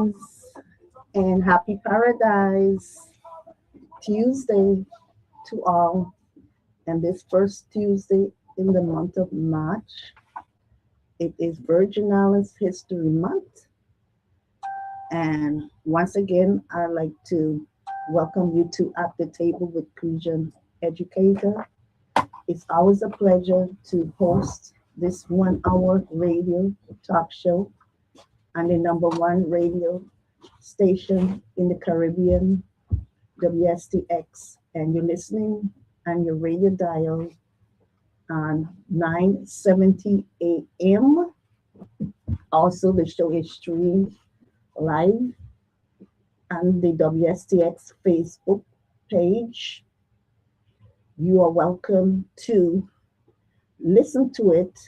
Greetings and happy Paradise Tuesday to all. And this first Tuesday in the month of March, it is Virgin Islands History Month. And once again, I'd like to welcome you to At the Table with Crucian Educator. It's always a pleasure to host this 1 hour radio talk show on the number one radio station in the Caribbean, WSTX, and you're listening on your radio dial on 970 AM. Also, the show is streamed live on the WSTX Facebook page. You are welcome to listen to it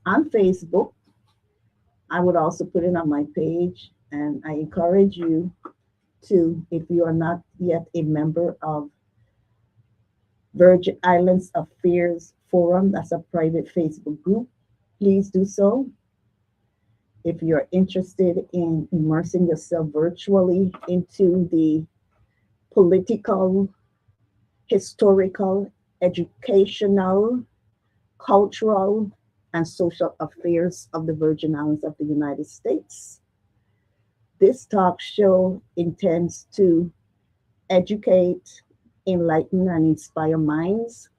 on Facebook. I would also put it on my page, and I encourage you to, if you are not yet a member of Virgin Islands Affairs Forum, that's a private Facebook group, please do so. If you're interested in immersing yourself virtually into the political, historical, educational, cultural, and social affairs of the Virgin Islands of the United States, this talk show intends to educate, enlighten, and inspire minds.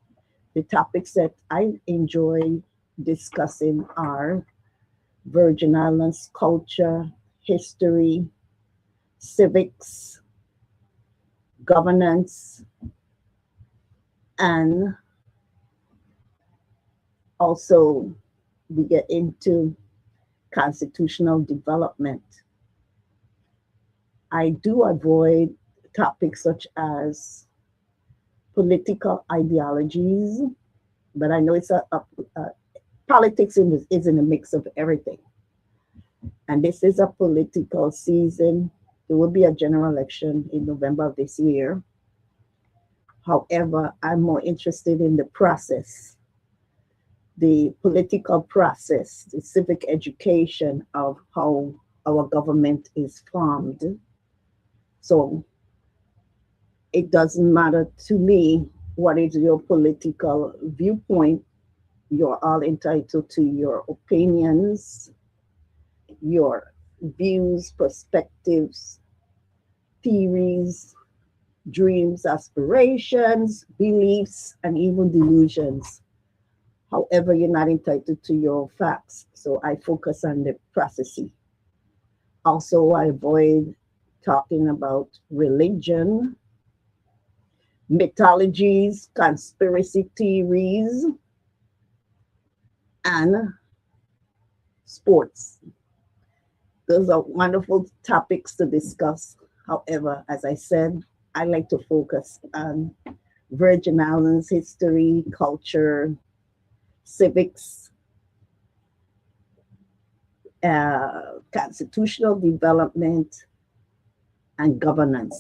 The topics that I enjoy discussing are Virgin Islands culture, history, civics, governance, and also we get into constitutional development. I do avoid topics such as political ideologies, but I know politics is in a mix of everything. And this is a political season. There will be a general election in November of this year. However, I'm more interested in the process, the political process, the civic education of how our government is formed. So it doesn't matter to me what is your political viewpoint. You're all entitled to your opinions, your views, perspectives, theories, dreams, aspirations, beliefs, and even delusions. However, you're not entitled to your facts. So I focus on the processes. Also, I avoid talking about religion, mythologies, conspiracy theories, and sports. Those are wonderful topics to discuss. However, as I said, I like to focus on Virgin Islands history, culture, civics, constitutional development, and governance.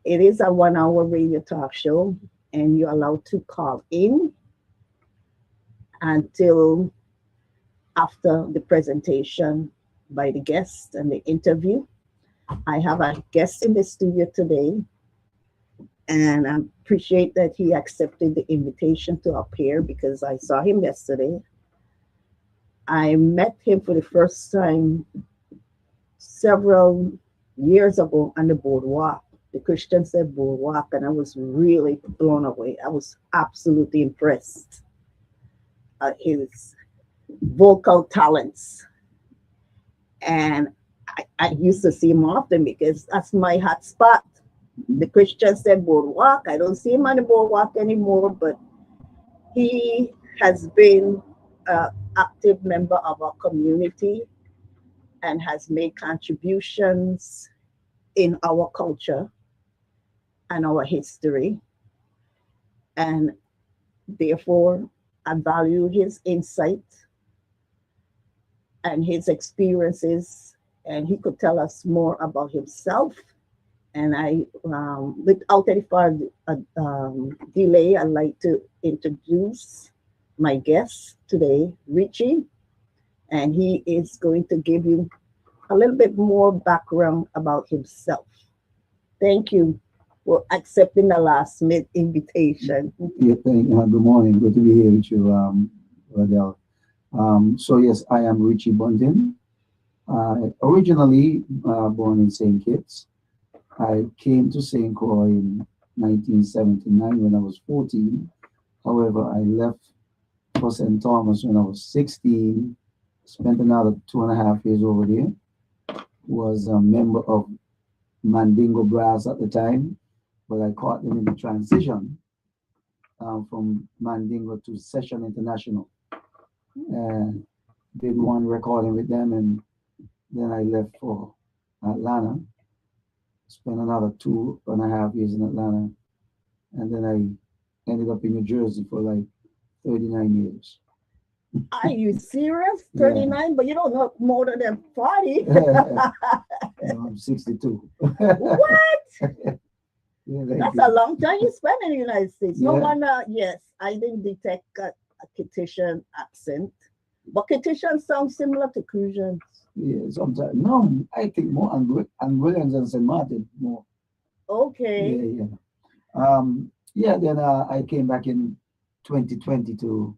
It is a 1 hour radio talk show, and you're allowed to call in until after the presentation by the guest and the interview. I have a guest in the studio today, and I appreciate that he accepted the invitation to appear because I saw him yesterday. I met him for the first time several years ago on the boardwalk, the Crucian boardwalk, and I was really blown away. I was absolutely impressed at his vocal talents. And I used to see him often because that's my hot spot. The Christian boardwalk. I don't see him on the boardwalk anymore, but he has been an active member of our community and has made contributions in our culture and our history. And therefore, I value his insight and his experiences, and he could tell us more about himself. And I, without any further delay, I'd like to introduce my guest today, Richie, and he is going to give you a little bit more background about himself. Thank you for accepting the last minute invitation. Yeah, good morning. Good to be here with you, Adele. So yes, I am Richie Bunton. Originally born in St. Kitts. I came to St. Croix in 1979 when I was 14. However, I left for St. Thomas when I was 16. Spent another 2.5 years over there. Was a member of Mandingo Brass at the time, but I caught them in the transition from Mandingo to Session International. And did one recording with them, and then I left for Atlanta. Spent another 2.5 years in Atlanta, and then I ended up in New Jersey for like 39 years. Are you serious? Yeah, 39, but you don't look more than 40. no, I'm 62. What? Yeah, thank That's a you. long time you spent in the United States. No Yeah, wonder, yes, I didn't detect a Kittitian accent. But Kittitian sounds similar to Crucian. yeah. Sometimes no, I think more Angolians and Saint Martin more. Okay. Yeah, yeah. Yeah. Then I came back in 2020 to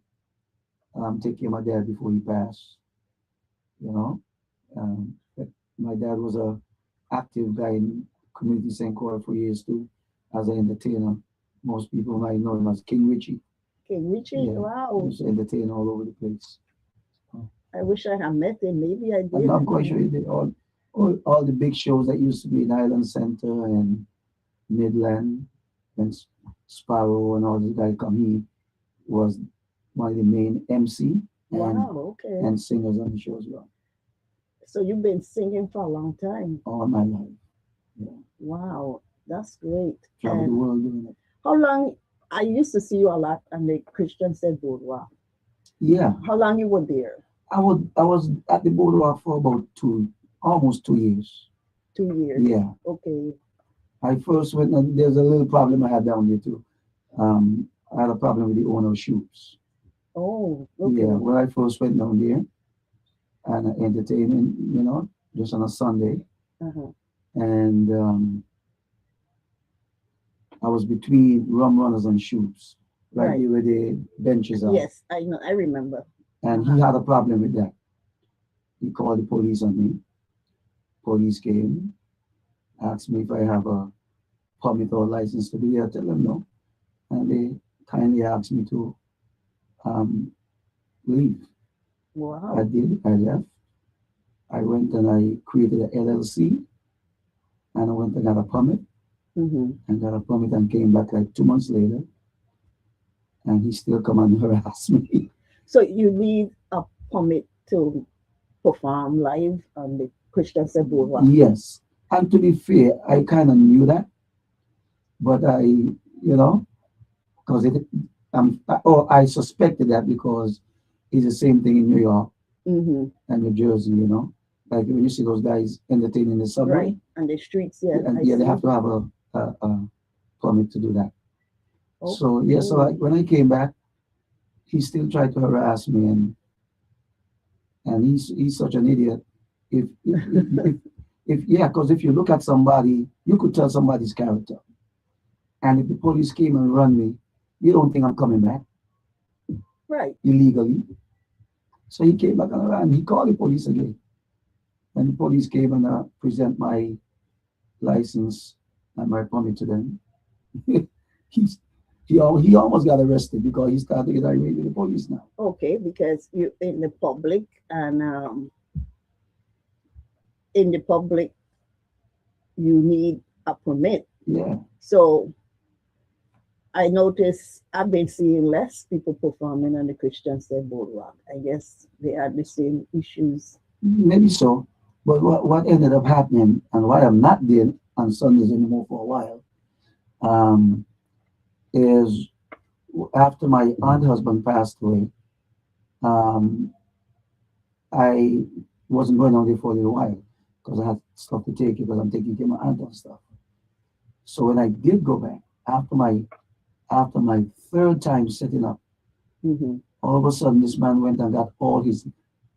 take care of my dad before he passed. You know, but my dad was a active guy in community St. Croix for years too, as an entertainer. Most people might know him as King Richie. Okay, Richie, Yeah, he wow. used to entertain all over the place. Oh, I wish I had met him. Maybe I and did. I'm quite sure he did all the big shows that used to be in Island Center and Midland and Sparrow and all these guys come. He was one of the main MC Wow, okay. and singers on the show as well. So you've been singing for a long time. All my life. Yeah. Wow, that's great. Travel the And world doing it. how long? I used to see you a lot on the Christian Said Boardwalk. Yeah. How long you were there? I was at the boardwalk for about almost 2 years. 2 years. Yeah. Okay. I first went and there's a little problem I had down there too. I had a problem with the owner of Shoots. Oh, Yeah, okay. when I first went down there and entertaining, just on a Sunday. Uh-huh. And I was between rum runners and shoots, right Right. there where the benches are. Yes, I know. I remember. And he Uh-huh. had a problem with that. He called the police on me. Police came, asked me if I have a permit or license to be there. I tell them no. And they kindly asked me to um, leave. I Wow. did. I left. I went and I created an LLC and I went and got a permit Mm-hmm. and got a permit and came back like 2 months later and he still come and harass me. So you need a permit to perform live on the Christian Said Boardwalk. Yes. And to be fair, I kind of knew that, but because I suspected that because it's the same thing in New York Mm-hmm. and New Jersey. Like when you see those guys entertaining in the Right. subway, On the streets, yeah, and I yeah, they see. have to have a permit to do that. So yeah, so Okay. when I came back, he still tried to harass me, and he's such an idiot. If yeah, because if you look at somebody, you could tell somebody's character. And if the police came and run me, you don't think I'm coming back Right. illegally. So he came back and ran. He called the police again. And the police came and present my license and my permit to them. He's, he almost got arrested because he started to get irate with the police now. Okay, because you in the public and in the public you need a permit. Yeah. So I notice I've been seeing less people performing on the Christian Said Boardwalk. I guess they had the same issues. Maybe so. But what ended up happening and why I'm not there on Sundays anymore for a while um, is after my aunt husband passed away, um, I wasn't going on there for a little while because I had stuff to take because I'm taking care of my aunt and stuff. So when I did go back after my third time setting up, Mm-hmm. all of a sudden this man went and got all his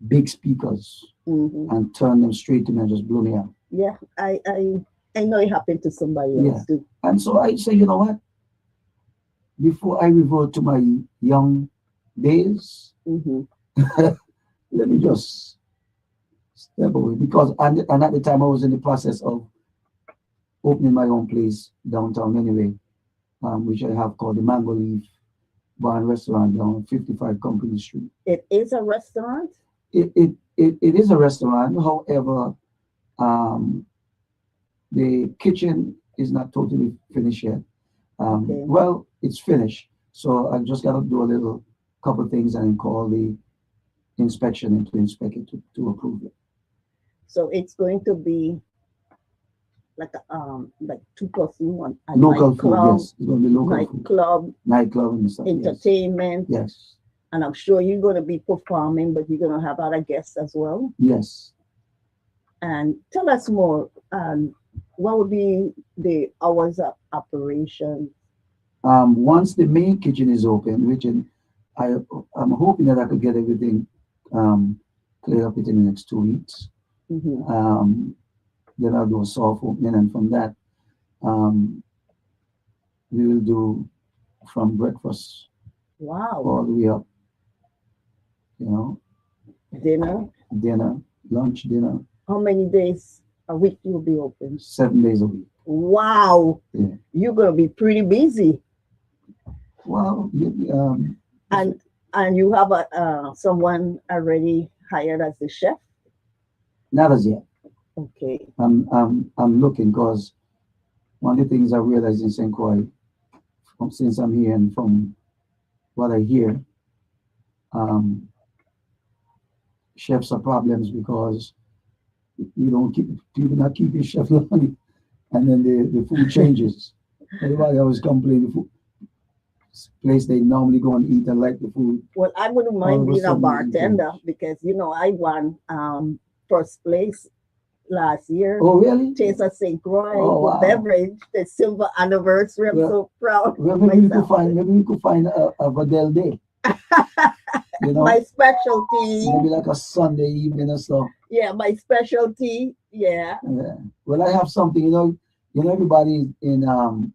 big speakers Hmm. and turn them straight to me and just blew me out. Yeah, I know it happened to somebody Yeah. else too. And so I say, you know what? Before I revert to my young days, Hmm. let me just step away because and at the time I was in the process of opening my own place downtown anyway, which I have called the Mango Leaf Bar and Restaurant down 55 Company Street. It is a restaurant. It is a restaurant, however, um, the kitchen is not totally finished yet. Okay, Well, it's finished, so I just got to do a little couple things and then call the inspection and to inspect it to approve it. so it's going to be like two plus one, a Local food, nightclub, yes, it's going to be local food, nightclub, nightclub and stuff. Yes, entertainment, yes, and I'm sure you're going to be performing, but you're going to have other guests as well. yes. And tell us more. What would be the hours of operation? Once the main kitchen is open, which I I'm hoping that I could get everything um, cleared up within the next 2 weeks. Hmm. Um, then I'll do a soft opening, and from that, um, we will do from breakfast Wow. all the way up, you know, Dinner. dinner, lunch, dinner, How many days a week you'll be open? 7 days a week. Wow. Yeah. You're going to be pretty busy. Well, And and you have a someone already hired as the chef. not as yet. Okay. I'm looking because one of the things I realized in St. Croix, since I'm here and from what I hear, um, chefs are problems because you don't keep people not keeping chef long, and then the food changes. Everybody always complain the food place they normally go and eat and like the food. Well, I wouldn't All mind of a being a sudden it bartender changes. because I won first place last year. Oh really? Taste of St. Croix Oh for wow. beverage, the silver anniversary. I'm Well, so proud well of maybe we could myself. find a Vadel day, you My know, specialty, maybe like a Sunday evening or so. yeah, my specialty, yeah, Yeah. Well, I have something, everybody in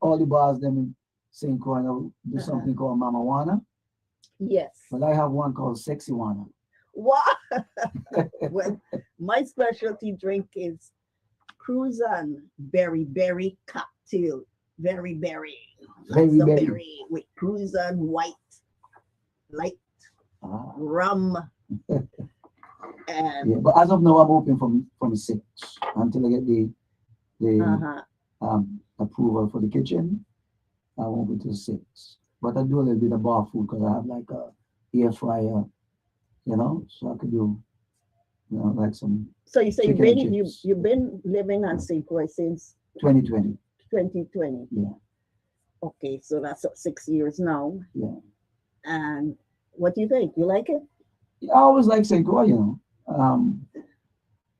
all the bars them in St. Croix do uh-huh. something called Mama Wana. Yes. But I have one called Sexy Wana. What? Well, my specialty drink is Crucian berry cocktail. Berry, lots Very, of very. berry with Crucian white, light Ah. rum, and Yeah, but as of now, I'm open from 6 until I get the uh-huh. approval for the kitchen. I'm open till 6. But I do a little bit of bar food because I have like a air fryer, so I could do, like some So you say chicken and chips. you've been living on St. Croix since 2020. 2020. Yeah, Okay, so that's 6 years now. yeah. And what do you think? You like it? Yeah, I always like St. Croix,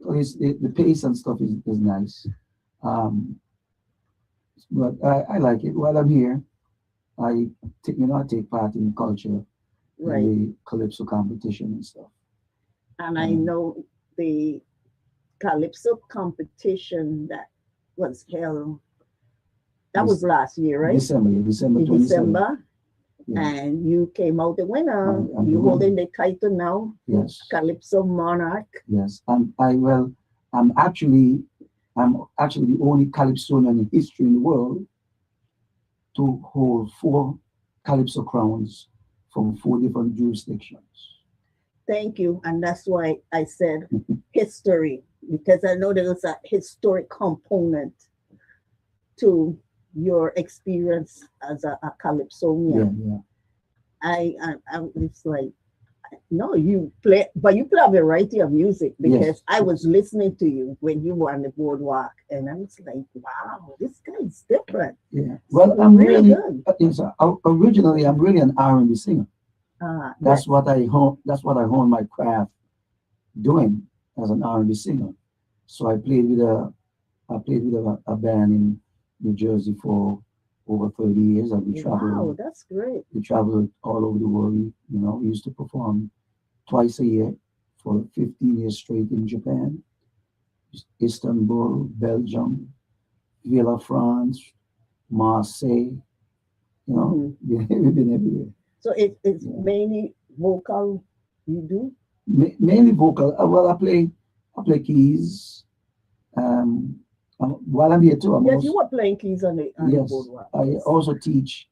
the pace and stuff is nice. Um, but I like it. While I'm here, I take part in culture and Right. the calypso competition and stuff. And I Um, know the Calypso competition that was held, that was this last year, right? December, yeah, December In 27th. December. Yeah, And you came out the winner. I'm the You winner. holding the title now, Yes, Calypso Monarch. yes. And I'm actually, I'm actually the only calypsonian in history in the world to hold 4 calypso crowns from 4 different jurisdictions. Thank you. And that's why I said history, because I know there's a historic component to your experience as a Yeah, calypsonian. yeah. It's like, no, you play, but you play a variety of music because Yes, I was yes, listening to you when you were on the boardwalk, and I was like, wow, this guy's different. yeah. It's Well, I'm really really, good. yes, originally I'm really an R&B singer. Yes, That's what I honed my craft doing as an R&B singer. So I played with a band in New Jersey for over 30 years, and wow, that's great. we traveled all over the world. We used to perform twice a year for 15 years straight in Japan, Istanbul, Belgium, Villa, France, Marseille. You know, Mhm. we've been everywhere. So it's Yeah. mainly vocal you do? Mainly vocal. Well, I play keys. Um, while I'm here too, I'm Yes, you also were playing keys on the yes. boardwalk. I Yes. also teach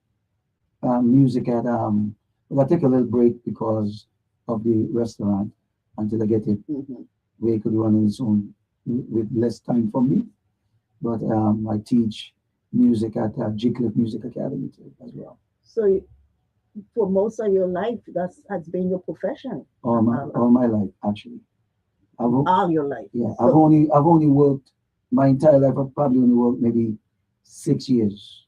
music at well, I take a little break because of the restaurant until I get it Hmm. where it could run on its own with less time for me. But I teach music at Cliff Music Academy too, as well. So for most of your life, that's has been your profession, All my life actually. I've all your life. yeah, So I've only worked my entire life. I've probably only worked maybe 6 years.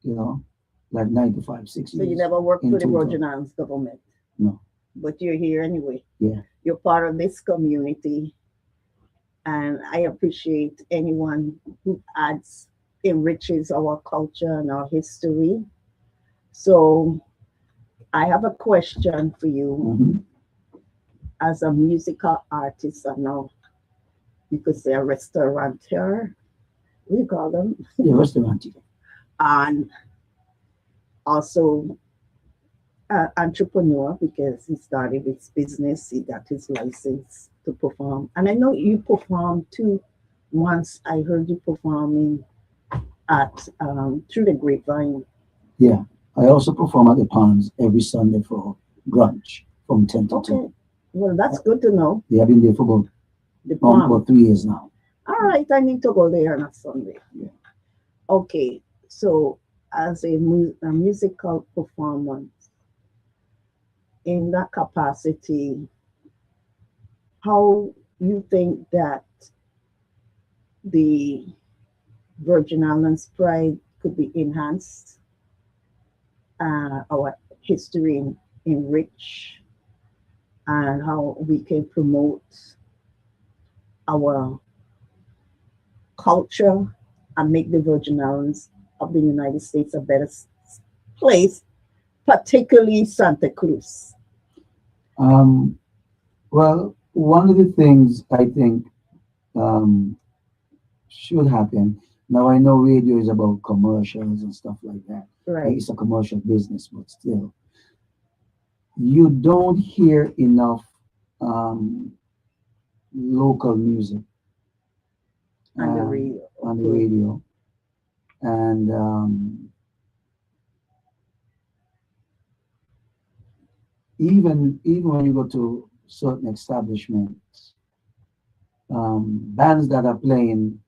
You know, like 9 to 5, six so you years never worked in for the total. Virgin Islands government, No, but you're here anyway. yeah. You're part of this community, and I appreciate anyone who adds enriches our culture and our history. So I have a question for you Hmm. as a musical artist. I know you could say a restaurateur. We call them, Yeah, restaurant. and also entrepreneur because he started his business, he got his license to perform. And I know you perform too. Once I heard you performing at Through the Grapevine. Yeah, I also perform at the Palms every Sunday for grunge from 10 to 2. Okay, well, Uh, that's good to know. yeah, I've been there for The Palm. about 3 years now. All right, I need to go there on a Sunday. Yeah. Okay, so as a musical performance in that capacity, how you think that the Virgin Islands pride could be enhanced, our history enriched, and how we can promote our culture and make the Virgin Islands of the United States a better place, particularly Santa Cruz. Um, well, one of the things I think um, should happen. Now I know radio is about commercials and stuff like that. Like Right. it's a commercial business, but still, you don't hear enough um, local music And the radio. on the Okay. radio, and even when you go to certain establishments, bands that are playing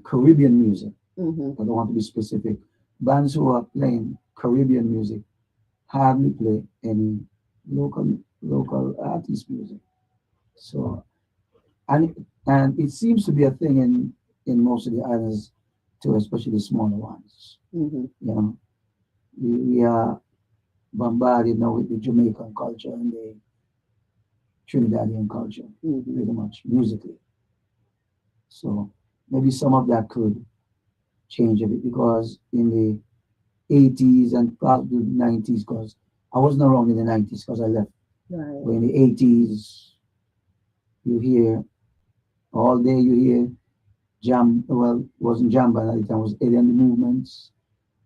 Caribbean music. Hmm. I don't want to be specific. Bands who are playing Caribbean music hardly play any local artist music. So and it seems to be a thing in most of the islands too, especially the smaller ones. Hmm. You know, we are bombarded now with the Jamaican culture and the Trinidadian culture, Hmm. pretty much musically. So maybe some of that could change a bit because in the 80s and probably 90s, because I wasn't around in the 90s because I left. Right. But in the 80s, you hear all day, you hear jam, well, it wasn't jam band at the time, it was Alien the Movements,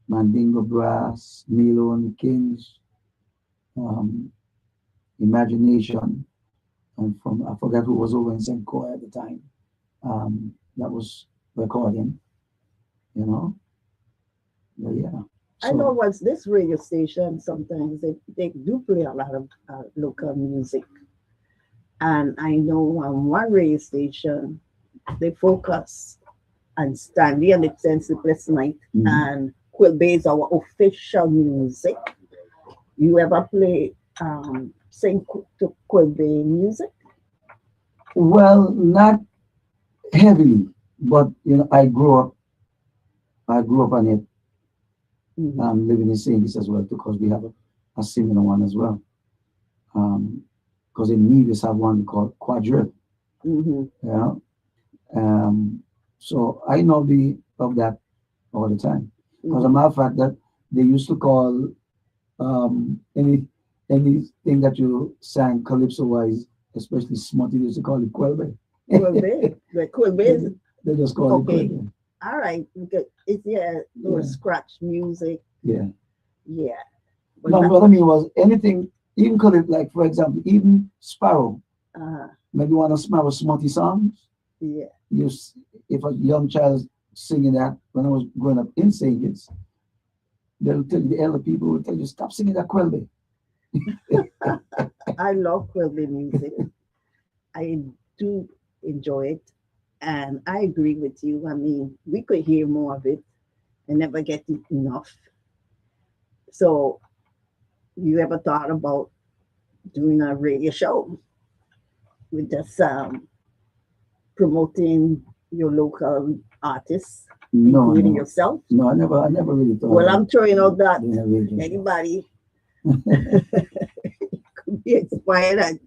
Mandingo Brass, Milo and the Kings, um, Imagination, and from, I forgot who was over in St. Croix at the time. That was recording, you know? But yeah, I know so, what's this radio station, sometimes they do play a lot of local music. And I know on one radio station, they focus on Stanley and the Sensiblest Night mhm. and Quilby is our official music. You ever play sing to Quilby music? Well, not heavily, but I grew up on it, Hmm. living in St. Louis as well, because we have a similar one as well. Because in Nevis have one called quadrille. Hmm. Yeah. Um, so I know the of that all the time. Because a Hmm. matter of fact that they used to call any anything that you sang calypso wise, especially smutty, they used to call it Quelbe. Quilbe, the Quilbe They, is they just call it okay. Quelbe. All right, because it's yeah, or Yeah, scratch music, yeah. yeah, but No, not what I mean was anything, even calypso, like for example, even Sparrow. uh Maybe one of Sparrow smutty songs. yeah. You, if a young child is singing that when I was growing up in St. Kitts, they'll tell you, the elder people will tell you, stop singing that Quelbe. I love Quilbe music. I do enjoy it, and I agree with you. I mean, we could hear more of it and never get enough. So, you ever thought about doing a radio show with just promoting your local artists, No, including no, yourself? no. I never really thought Well, about I'm throwing out that doing a radio show. anybody could be inspired and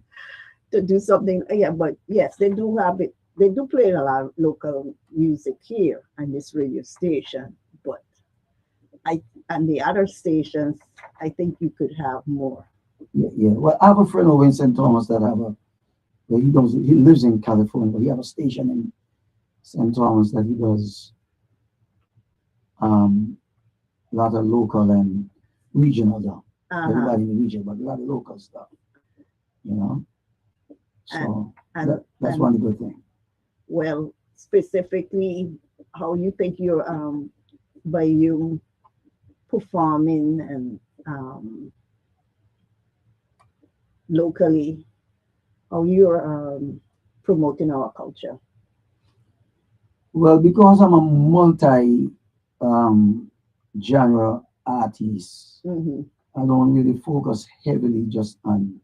to do something. Yeah, but yes, they do have it. They do play a lot of local music here on this radio station, but I and the other stations, I think you could have more. Yeah, yeah. Well, I have a friend over in St. Thomas that have a. Well, he lives in California, but he have a station in St. Thomas that he does a lot of local and regional stuff. Uh-huh. Everybody in the region, but a lot of local stuff. You know, And so and that's and one good thing. well, specifically, how you think you're by you performing and locally, how you're promoting our culture. Well, because I'm a multi genre artist, Hmm. I don't really focus heavily just on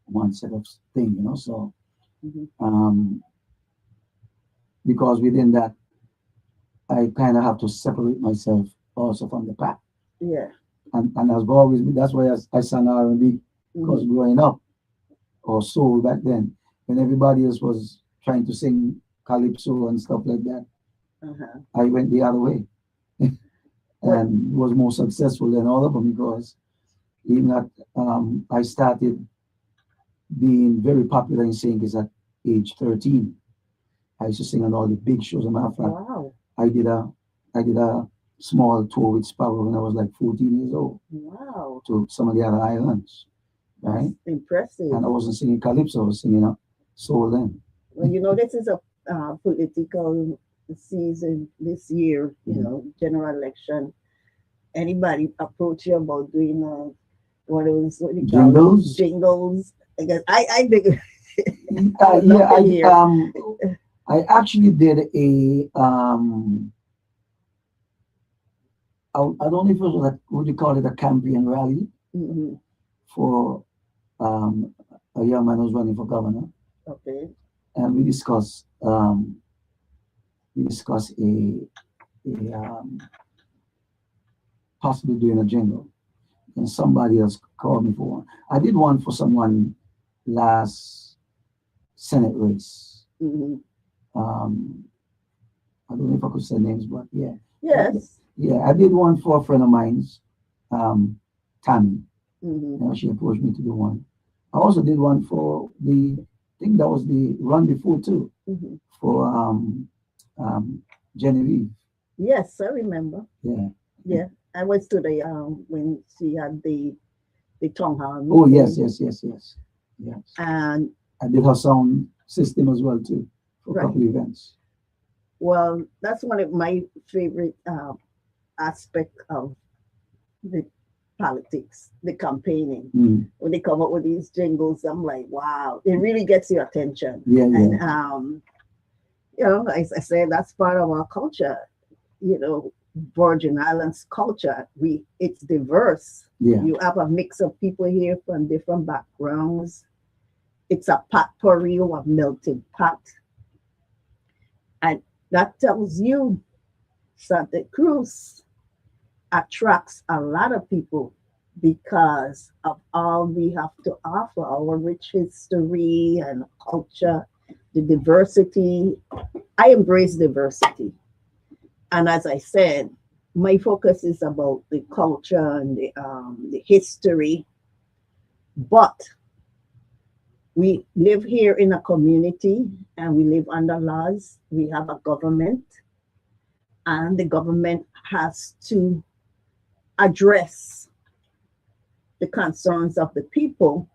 one set of thing, you know. So Hmm. um, because within that, I kind of have to separate myself also from the pack. Yeah. And I've always been, that's why I sang R&B, because Hmm. growing up, or soul back then, when everybody else was trying to sing calypso and stuff like that, Uh-huh. I went the other way What? and was more successful than all of them because even at I started being very popular in singing is at age 13. I used to sing on all the big shows. As a matter of fact, Wow. I did a I did a small tour with Sparrow when I was like 14 years old Wow. to some of the other islands, That's right? impressive. And I wasn't singing calypso, I was singing soul then. Well, you know, this is a political season this year, you Mhm. know, general election. Anybody approach you about doing what do you call it? Jingles. Jingles. I guess I think I would Yeah, love to hear. I actually did I don't know if it was like what do you call it, a campaign rally Mhm. for um a young man who's running for governor, Okay. and we discussed a possibly doing a jingle, and somebody else called me for one. I did one for someone last Senate race. Hmm. Um, I don't know if I could say names, but yeah, Yes. yeah, I did one for a friend of mine's, Tammy. Hmm. You know, she approached me to do one. I also did one for I think that was the run before too, Hmm. for Genevieve. Yes, I remember. Yeah. Yeah, I went to the when she had the town hall Oh yes, meeting, yes, yes, yes, yes. and I did her sound system as well too for a right. couple of events. Well, that's one of my favorite aspect of the politics, the campaigning. Mm. When they come up with these jingles, I'm like, wow, it really gets your attention. Yeah, yeah, And you know, as I said, that's part of our culture. You know, Virgin Islands culture. It's diverse. yeah, You have a mix of people here from different backgrounds. It's a potpourri of melted pot, and that tells you Santa Cruz attracts a lot of people because of all we have to offer, our rich history and culture, the diversity. I embrace diversity. And as I said, my focus is about the culture and the history. But we live here in a community and we live under laws. We have a government, and the government has to address the concerns of the people.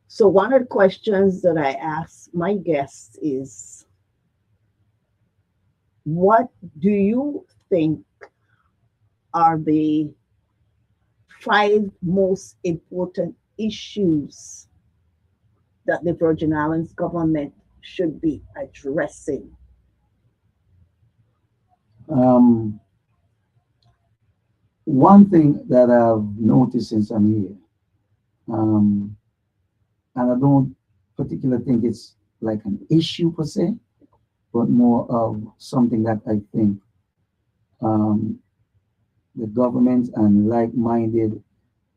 So, one of the questions that I ask my guests is, what do you think are the five most important issues that the Virgin Islands government should be addressing? Um, One thing that I've noticed since I'm here, um, and I don't particularly think it's like an issue per se, but more of something that I think um, the government and like-minded,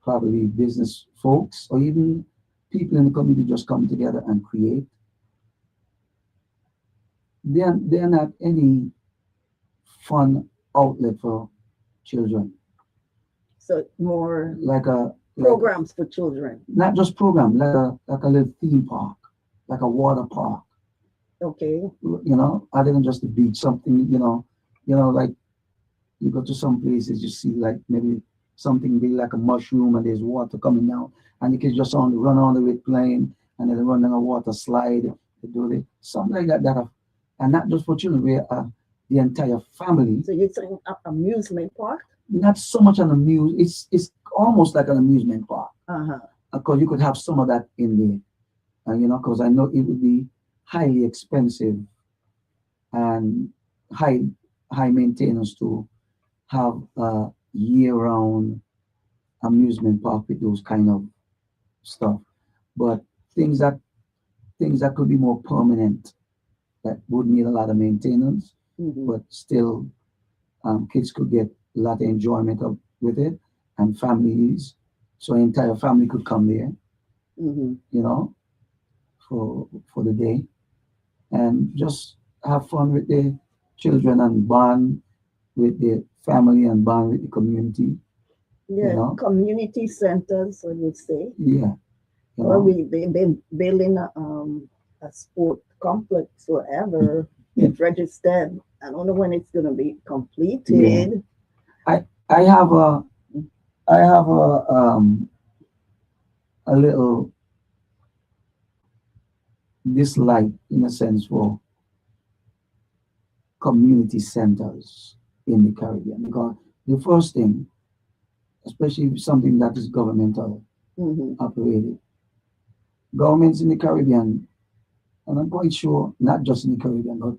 probably business folks or even people in the community just come together and create. They're not any fun outlet for children, So, more like a like programs for children. not just program, like a little theme park, like a water park, Okay. other than just the beach, something, like you go to some places, you see like maybe something big like a mushroom and there's water coming down and the kids just on run on it playing and then they run down a water slide, they do it, something like that, and not just for children, where the entire family, So, you're saying amusement park? not so much an amuse, it's almost like an amusement park, Uh-huh. because you could have some of that in there, because I know it would be highly expensive and high high maintenance to have a year-round amusement park with those kind of stuff. But things that things that could be more permanent, that would need a lot of maintenance, Mm-hmm. but still kids could get a lot of enjoyment with it, and families, so entire family could come there, Mm-hmm. you know, for the day and just have fun with the children and bond with the family and bond with the community, you Yeah, know. community centers, I would say. Yeah, you Well, know. they've been building a sport complex forever. It's registered. I don't know when it's going to be Yeah. completed. I have a little dislike in a sense for community centers in the Caribbean, because the first thing, especially if something that is governmental Hmm. operated, governments in the Caribbean, and I'm quite sure not just in the Caribbean, but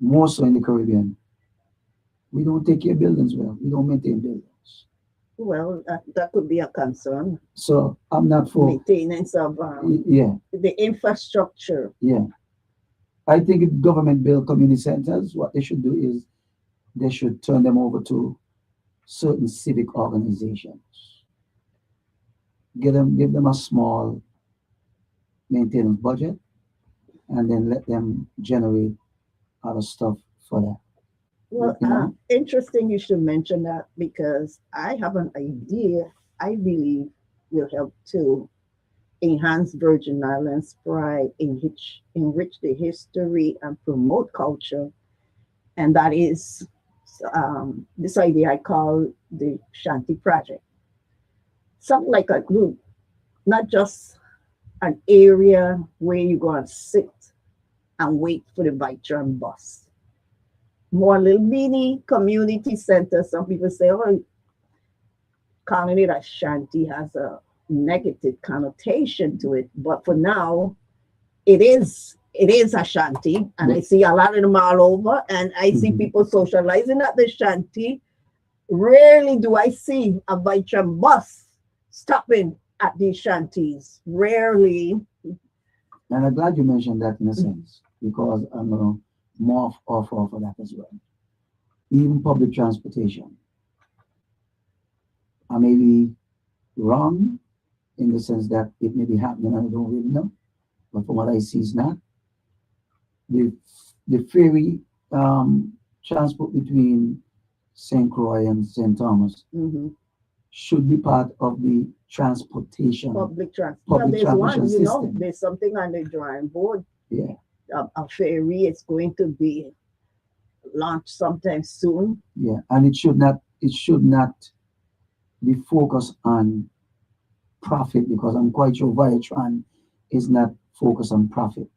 more so in the Caribbean, we don't take care of buildings well. We don't maintain buildings. Well, that could be a concern. So I'm not for, Maintenance of yeah, the infrastructure. yeah. I think if government build community centers, what they should do is they should turn them over to certain civic organizations. Give them a small maintenance budget, and then let them generate other stuff for that. Well, You know? interesting you should mention that because I have an idea I believe will help to enhance Virgin Islands pride, enrich the history, and promote culture. And that is this idea I call the Shanti Project. Something like a group, not just an area where you go and sit and wait for the Vitron bus. More little mini community center. Some people say, oh, calling it a shanty has a negative connotation to it. But for now, it is a shanty, and I But see a lot of them all over, and I see mhm. people socializing at the shanty. Rarely do I see a Vitram bus stopping at these shanties. Rarely. And I'm glad you mentioned that in a sense, because I'm gonna morph off of that as well. Even public transportation. I may be wrong in the sense that it may be happening and I don't really know, but from what I see is not. The the ferry transport between St. Croix and St. Thomas Mhm. should be part of the transportation Public transport. Well, public there's transportation one, system. there's something on the drawing board. Yeah, A ferry is going to be launched sometime soon. yeah, and it should not be focused on profit because I'm quite sure Viatran is not focused on profit.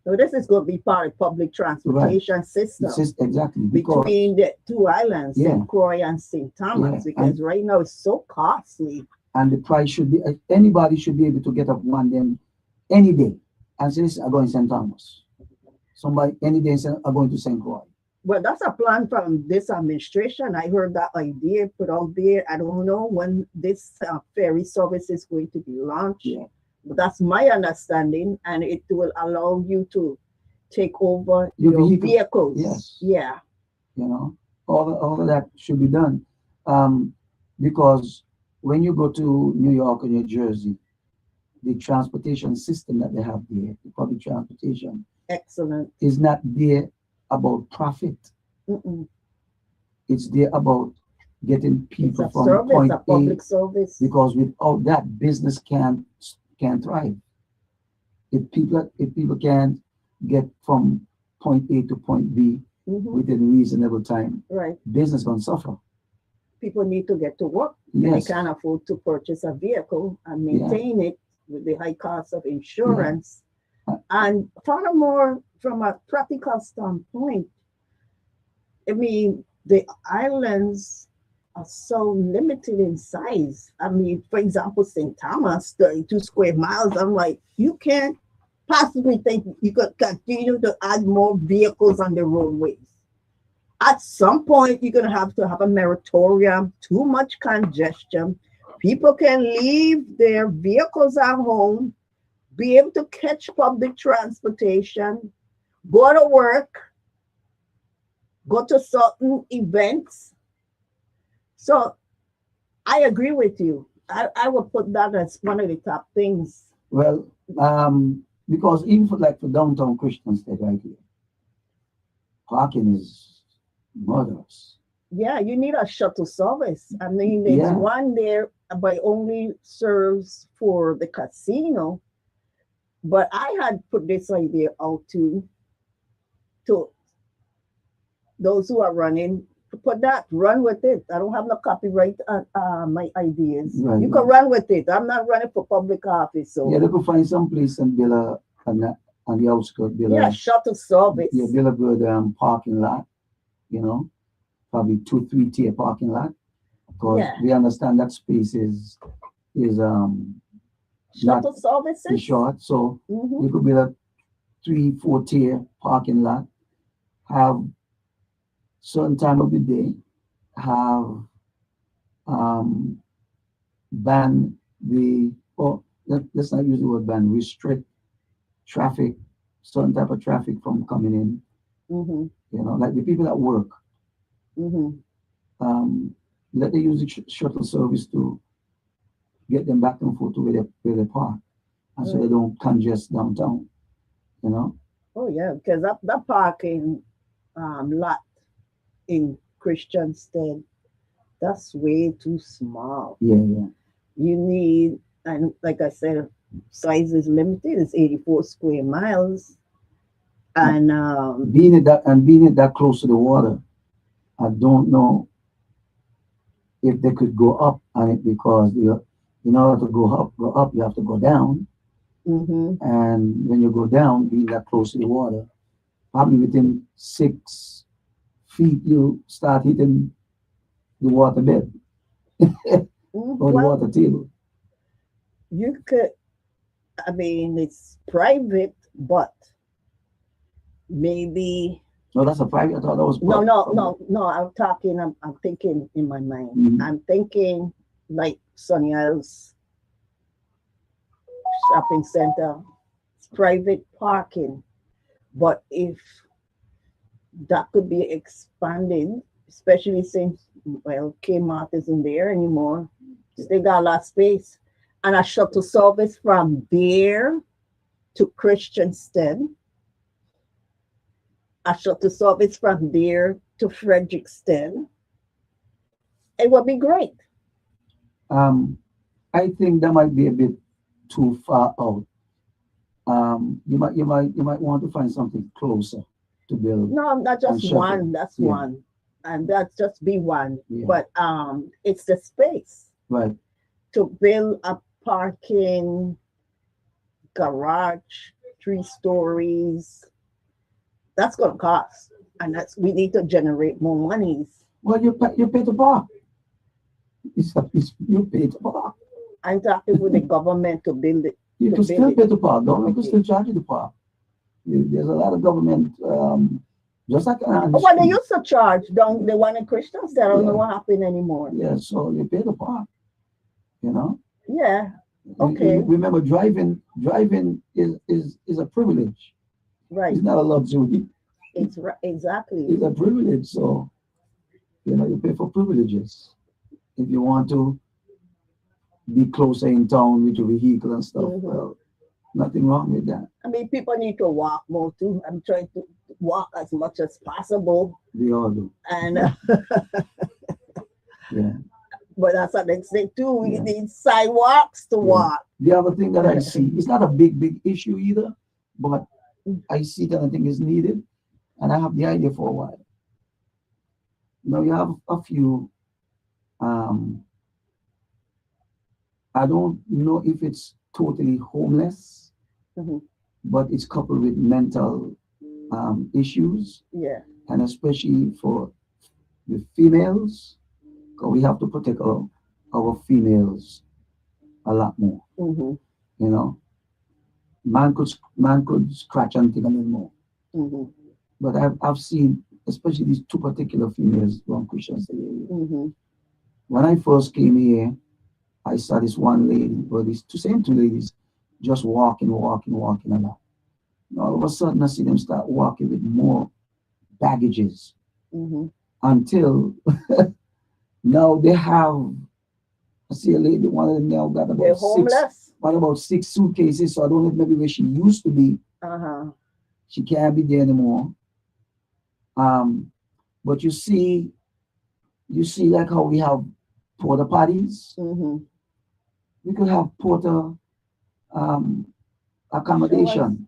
So this is going to be part of public Right. transportation It's system just exactly because between the two islands, yeah, St. Croix and St. Thomas, yeah, because right now it's so costly. and the price should be anybody should be able to get up one day any day and say, listen, I'm going to St. Thomas. Somebody any day say, I'm going to St. Croix. Well, that's a plan from this administration. I heard that idea put out there. I don't know when this ferry service is going to be launched. Yeah. But that's my understanding, and it will allow you to take over Your your vehicle. vehicles. Yes. Yeah. You know, all of that should be done. Because when you go to New York or New Jersey, the transportation system that they have there, the public transportation, Excellent. is not there about profit. Mm-mm. It's there about getting It's people a from service, point a A, public service. because without that, business can't thrive. If people can't get from point A to point B Mhm. within reasonable time, Right. business gonna suffer. People need to get to work. And they Yes, can't afford to purchase a vehicle and yeah, maintain it with the high cost of yeah. insurance. And furthermore, from a practical standpoint, I mean, the islands are so limited in size. I mean, for example, St. Thomas, 32 square miles. I'm like, you can't possibly think you could continue to add more vehicles on the roadways. At some point, you're going to have a moratorium, too much congestion. People can leave their vehicles at home, be able to catch public transportation, go to work, go to certain events. So I agree with you. I would put that as one of the top things. Well, because even for downtown Christian State right here, parking is murderous. Yeah, you need a shuttle service. I mean, there's Yeah, one there, but only serves for the casino. But I had put this idea out to those who are running to put that, run with it. I don't have no copyright on my ideas. right, You can right. run with it. I'm not running for public office, Yeah, so they could find some place and build on the outskirts, yeah, shuttle service. build a good parking lot, you know, probably 2, 3 tier parking lot, because Yeah, we understand that space is not shuttle services. short. So Hmm. you could build a 3, 4 tier parking lot, have certain time of the day, have um ban the or let's not use the word ban, restrict traffic, certain type of traffic from coming in, Hmm. like the people that work, Hmm. um, let them use the shuttle service to get them back and forth to where they park, and so they Right. don't congest downtown, you know? Oh yeah, because that parking lot in Christiansted, that's way too small. Yeah, yeah. You need, and like I said, size is limited. It's 84 square miles, and Being it that close to the water, I don't know if they could go up on it because in order to go up, you have to go down. hmm And when you go down, being that close to the water, probably within 6 feet, you start hitting the water bed or the well, water table. you could. I mean, it's private, but maybe No, that's a private. I thought that was no, no, public. no, no. I'm thinking in my mind. Mhm. I'm thinking like Sunny Isles shopping center. It's private parking, but if that could be expanded, especially since well, Kmart isn't there anymore. They got a lot of space, and a shuttle service from there to Christiansted, a shuttle service from there to Frederickston. It would be great. Um, I think that might be a bit too far out. You might want to find something closer to build No, not and just shelter. one. That's Yeah, one, and that's just be one. yeah, But it's the space right. to build a parking garage, 3 stories. That's gonna cost, and that's we need to generate more monies. Well, you pay to park. You pay to park. I'm talking with the government to build it. You To can build still it. pay to park. Government can Okay. still charge you to park. There's a lot of government, just like on the Oh, well, they street. used to charge. Don't they want the Christians? I don't know Yeah, what happened anymore. yeah. So you pay to park. You know. Yeah. Okay. Remember, driving is a privilege. Right. It's not a luxury. Exactly. It's a privilege. So you pay for privileges. If you want to be closer in town with your vehicle and stuff, Hmm. well, nothing wrong with that. I mean, people need to walk more too. I'm trying to walk as much as possible, We all do. and Yeah, but that's what they say too. We yeah, need sidewalks to yeah. walk. The other thing that I see, it's not a big issue either, but I see that I think is needed, and I have the idea for a while. Now you have a few. Um, I don't know if it's totally homeless, Mhm. but it's coupled with mental issues, Yeah. and especially for the females, 'cause we have to protect our females a lot more. Hmm. You know, man could scratch and think a little more, Hmm. but I've seen especially these two particular females from Crucian Educator. Hmm. When I first came here, I saw this one lady, or these same two ladies, just walking a lot. And all of a sudden, I see them start walking with more baggages Hmm. until now they have. I see a lady, one of them now got They're about homeless. about 6 suitcases. So I don't know if maybe where she used to be, Uh-huh. she can't be there anymore. Um, but you see like how we have porta potties. Hmm. We could have porta um, Show us accommodation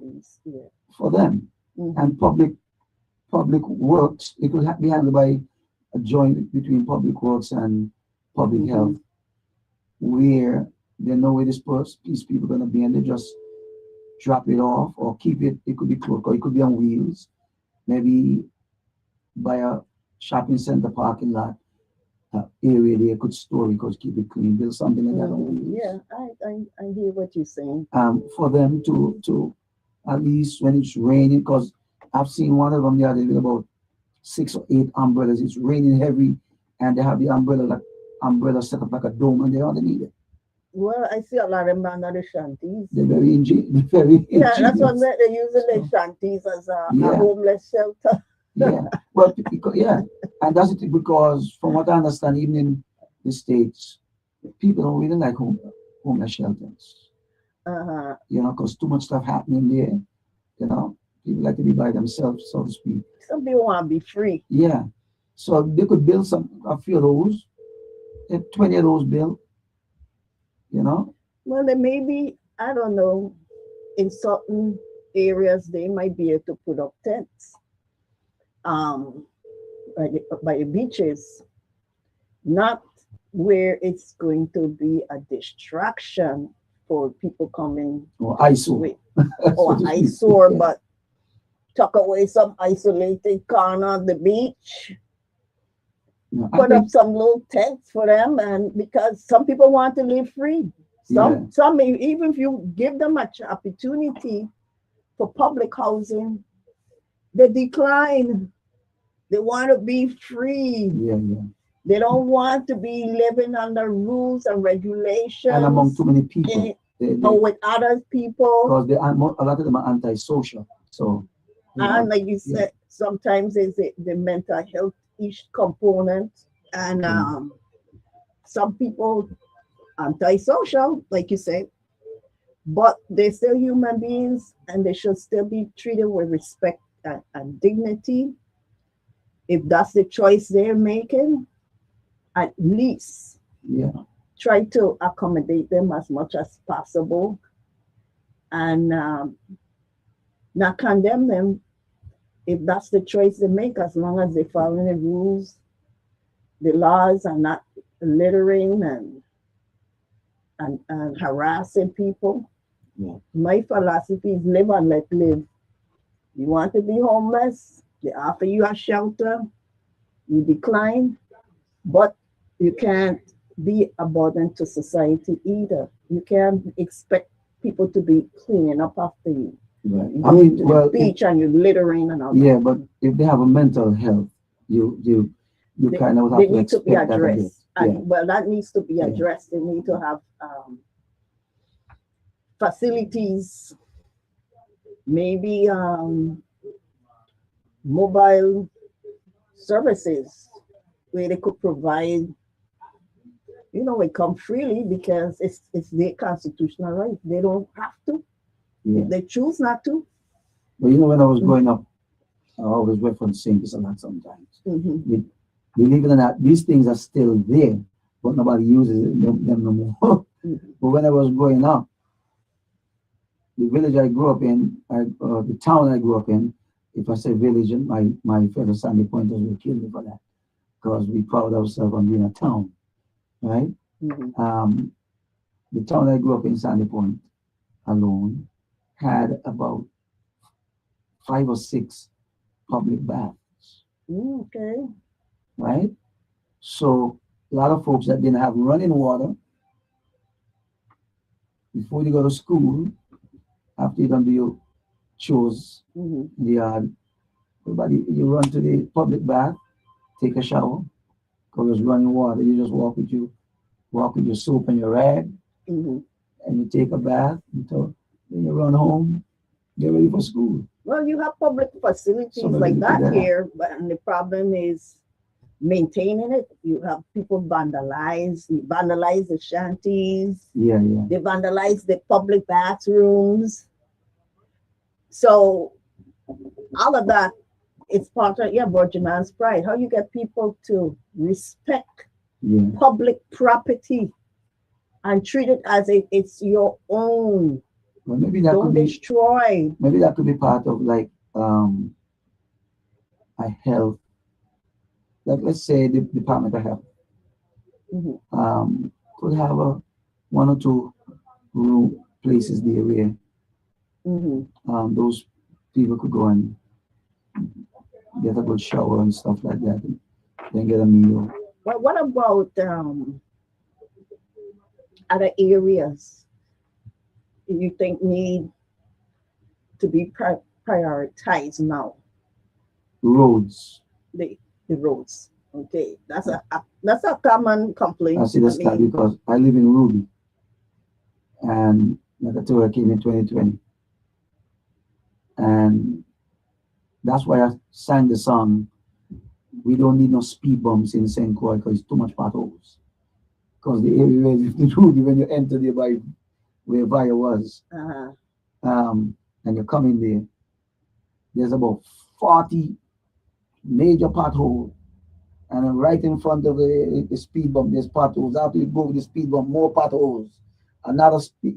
these. Yeah. for them, Hmm. and public works. It could be handled by a joint between public works and public Hmm. health, where they know where these people are going to be, and they just drop it off or keep it. It could be close, or it could be on wheels, maybe by a shopping center parking lot area. They could store it, because keep it clean. Build something like that on Hmm. wheels. Yeah, I hear what you're saying. For them to at least when it's raining, because I've seen one of them the other day with about 6 or 8 umbrellas. It's raining heavy, and they have the umbrella set up like a dome, and they're underneath it. Well, I see a lot of them under the shanties. They're very Yeah, that's what ingenious. they're using the So, shanties as a yeah, homeless shelter. yeah. Well, yeah, and that's it, because from what I understand, even in the states, people don't really like homeless shelters. Uh-huh. Because too much stuff happening there. People like to be by themselves, so to speak. Some people want to be free. Yeah. So they could build a few of those, 20 of those built, you know. Well, they maybe, I don't know, in certain areas they might be able to put up tents um, by the beaches, not where it's going to be a distraction for people coming Or ISO, with so or to speak. eyesore, Yeah. but tuck away some isolated corner of the beach, I put up think, some little tents for them, and because some people want to live free. yeah, Some even if you give them much opportunity for public housing, they decline. They want to be free. yeah, yeah. They don't want to be living under rules and And among too regulations many people, in, they or with other people. because a lot of them are antisocial. So, And like you yeah, said, sometimes it's the mental health ish component. And yeah, some people antisocial, like you said, but they're still human beings and they should still be treated with respect and dignity. If that's the choice they're making, at least yeah. try to accommodate them as much as possible and not condemn them if that's the choice they make, as long as they follow the rules, the laws, and not littering and harassing people. Yeah. My philosophy is live and let live. You want to be homeless, they offer you a shelter, you decline, but you can't be a burden to society either. You can't expect people to be cleaning up after you. Right. You I go mean, to the well, beach and you're littering and all yeah, that. but if they have a mental health, you They, kind of have they to need to be expect that a bit. addressed. Yeah, And well, that needs to be yeah, addressed. They need to have facilities, maybe mobile services where they could provide, it come freely because it's their constitutional right. They don't have to. yeah. If they choose not to. But when I was growing up, I always reference Saints a lot sometimes. Mm-hmm. Be- Believe it or not, these things are still there, but nobody uses them no more. Mm-hmm. But when I was growing up, the village I grew up in, the town I grew up in, if I say village, my fellow Sandy Pointers will kill me for that because we proud ourselves on being a town, right? Mm-hmm. The town I grew up in, Sandy Point, alone, had about 5 or 6 public baths, Okay. right? So a lot of folks that didn't have running water before you go to school, after you done do your chores Mm-hmm. in the yard, everybody you run to the public bath, take a shower, because there's running water. You just walk with your soap and your rag, Mm-hmm. and you take a bath until then you run home, get ready for school. Well, you have public Some facilities of the like people that there. here, but and the problem is maintaining it. You have people vandalize the shanties, Yeah, yeah. they vandalize the public bathrooms. So all of that is part of Virgin Man's pride. How you get people to respect Yeah. public property and treat it as if it's your own. Well, maybe that could Don't be destroy. part of like a health, like let's say the Department of Health Mhm, could have a 1 or 2 room places there where mhm. those people could go and get a good shower and stuff like that, and then get a meal. But what about other areas you think need to be prioritized now? Roads. The the roads. Okay, that's a common I complaint. see I that's that mean, because I live in Ruby, and like I told you, I came in 2020, and that's why I sang the song. We don't need no speed bumps in St. Croix because it's too much potholes. Because the area where the Ruby, when you enter there by where Via was, uh, and you come in there, there's about 40 major potholes. And then right in front of the speed bump, there's potholes. After you go over the speed bump, more potholes. Another speed,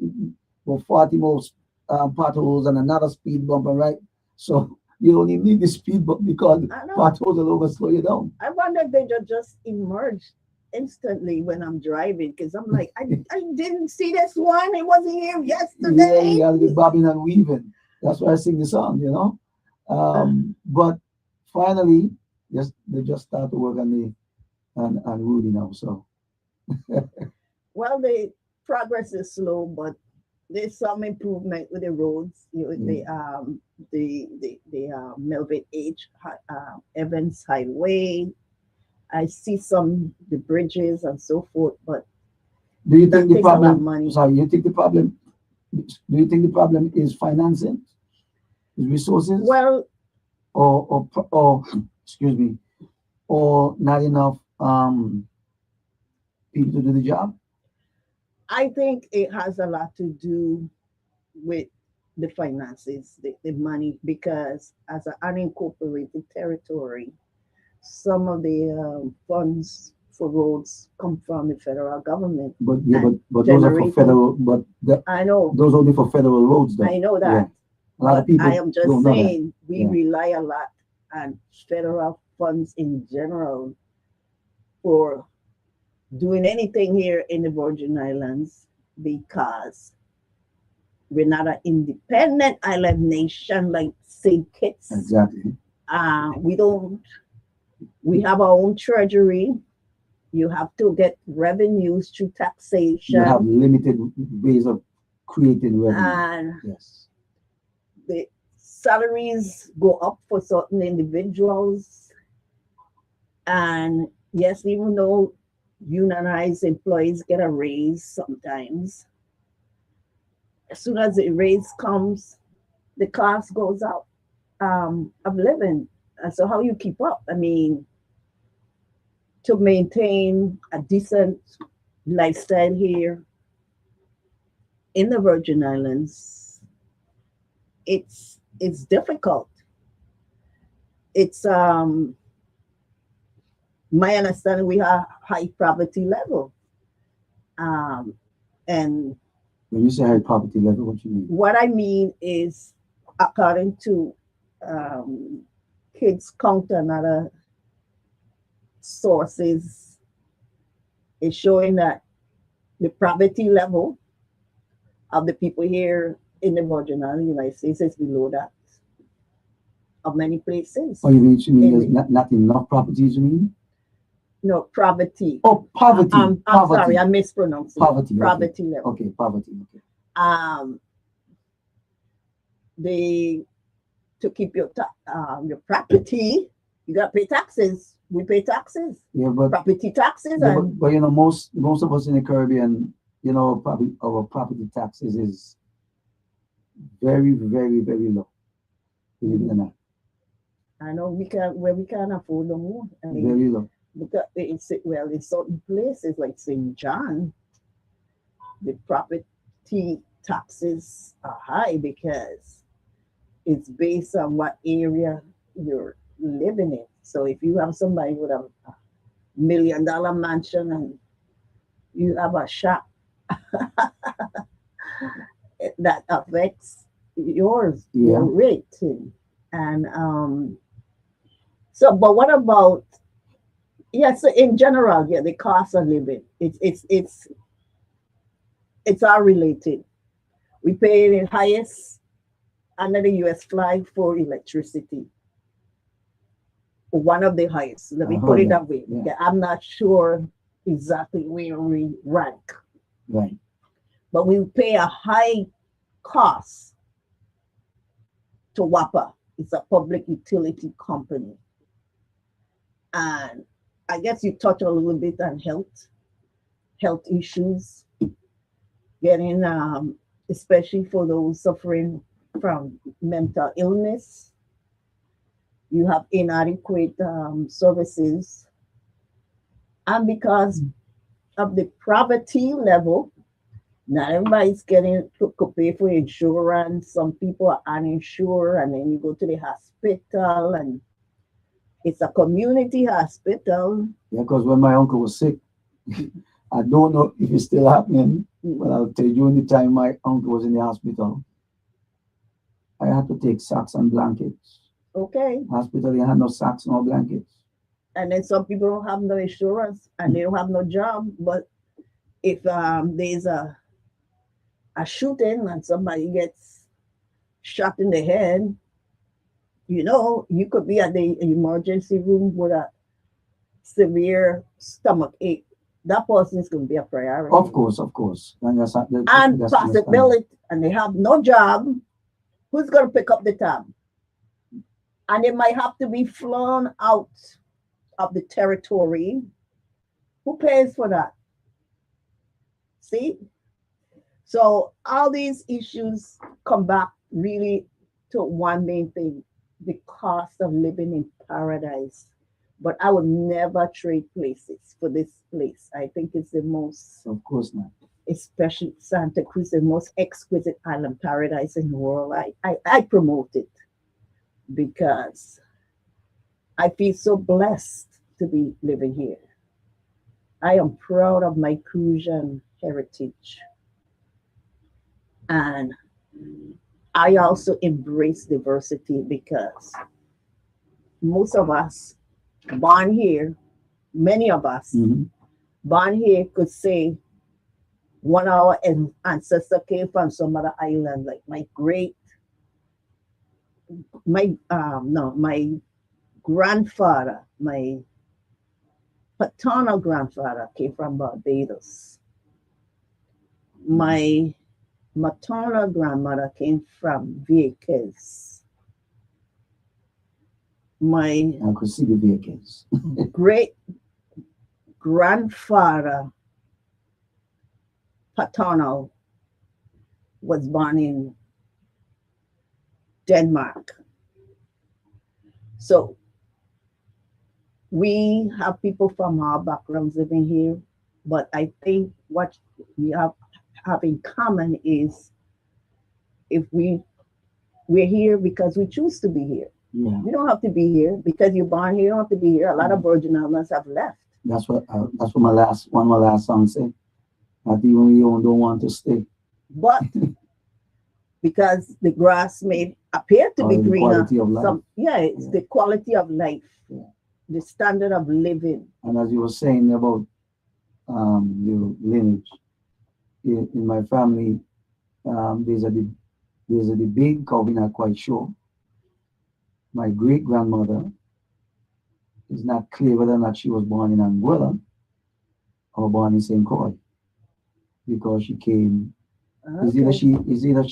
about 40 more potholes and another speed bump. And right, so you don't even need the speed bump because I know. potholes are going to slow you down. I wonder if they just emerge instantly when I'm driving because I'm like, I didn't see this one. It wasn't here Yeah, you yesterday. got to be bobbing and weaving. That's why I sing the song. Uh, But finally, they just start to work on on Rudy now. So well, the progress is slow, but there's some improvement with the roads. yeah. The Melvin H. Evans Highway. I see some the bridges and so forth, but Do you think that the takes a lot of problem? money. Sorry, you think the problem? Do you think the problem is financing, is resources, Well, or excuse me, or not enough people to do the job? I think it has a lot to do with the finances, the money, because as an unincorporated territory, some of the funds for roads come from the federal government But yeah, and but those are for generating. federal. But I know, those only for federal roads, though. I know Yeah, that, a lot of but I people am just don't know that. saying we Yeah, rely a lot on federal funds in general for doing anything here in the Virgin Islands because we're not an independent island nation like St. Kitts. exactly. We don't. We have our own treasury. You have to get revenues through You have taxation, limited ways of creating revenue. and Yes. the salaries go up for certain individuals. And yes, even though unionized employees get a raise sometimes, as soon as the raise comes, the cost goes up of living. And so, how you keep up? I mean, to maintain a decent lifestyle here in the Virgin Islands, it's difficult. It's my understanding we have high poverty level. Um, and When you say high poverty level, what you mean? what I mean is, according to um, Kids Count and other sources, is showing that the poverty level of the people here in the Virgin Islands, United States, is below that of many places. Oh, you mean In there's the, not enough properties? You mean? no, poverty. Oh, poverty. I'm sorry, Poverty. I mispronounced it. Poverty. Okay. Poverty level. Okay. Poverty. Okay. Um, they to keep your property, you got to pay taxes. We pay taxes, Yeah, but property taxes, yeah, and but most of us in the Caribbean, probably our property taxes is very, very, very low. Believe it or not, I know we can't afford no more. I mean, very low. because well, in certain places like St. John, the property taxes are high because it's based on what area you're living in. So if you have somebody with a $1 million mansion and you have a shop, that affects your Yeah. rating. And so, but what about, yeah, so in general, yeah, the cost of living, it's all related. We pay the highest under the US flag for electricity, one of the highest. Let I me put heard it that. that way. Yeah. Yeah, I'm not sure exactly where we rank, Right. but we pay a high cost to WAPA. It's a public utility company. And I guess you touch a little bit on health issues, getting, especially for those suffering from mental illness. You have inadequate services. And because of the poverty level, not everybody's getting to pay for insurance. Some people are uninsured, and then you go to the hospital, and it's a community hospital. Yeah, because when my uncle was sick, I don't know if it's still happening, but I'll tell you, during the time my uncle was in the hospital, I had to take sacks and blankets. Okay. Hospital, they had no sacks, no blankets. And then some people don't have no insurance and they don't have no job. But if there's a shooting and somebody gets shot in the head, you could be at the emergency room with a severe stomach ache. That person is going to be a priority. Of course. And And that's possibility, and they have no job. Who's going to pick up the tab? And they might have to be flown out of the territory. Who pays for that? See? So all these issues come back really to one main thing, the cost of living in paradise. But I would never trade places for this place. I think it's the most, Of course not. especially Santa Cruz, the most exquisite island paradise in the world. I promote it because I feel so blessed to be living here. I am proud of my Crucian heritage. And I also embrace diversity because most of us born here, many of us Mm-hmm. born here could say one of our ancestor came from some other island, like my great, my no, my grandfather, my paternal grandfather came from Barbados. My maternal grandmother came from Vieques. My I could see the vehicles. great grandfather paternal was born in Denmark. So we have people from our backgrounds living here, but I think what we have in common is if we're here because we choose to be here. Yeah, You don't have to be here because you're born here. You don't have to be here. A lot of yeah. Virgin Islands have left, That's what my last song said. That even when you don't want to stay, but because the grass may appear to be or the greener, quality of life. yeah, it's Yeah, the quality of life, yeah. the standard of living. And as you were saying about your lineage, in my family, there's a debate because we're not quite sure. My great grandmother is not clear whether or not she was born in Anguilla or born in St. Croix because she came. Okay. Is either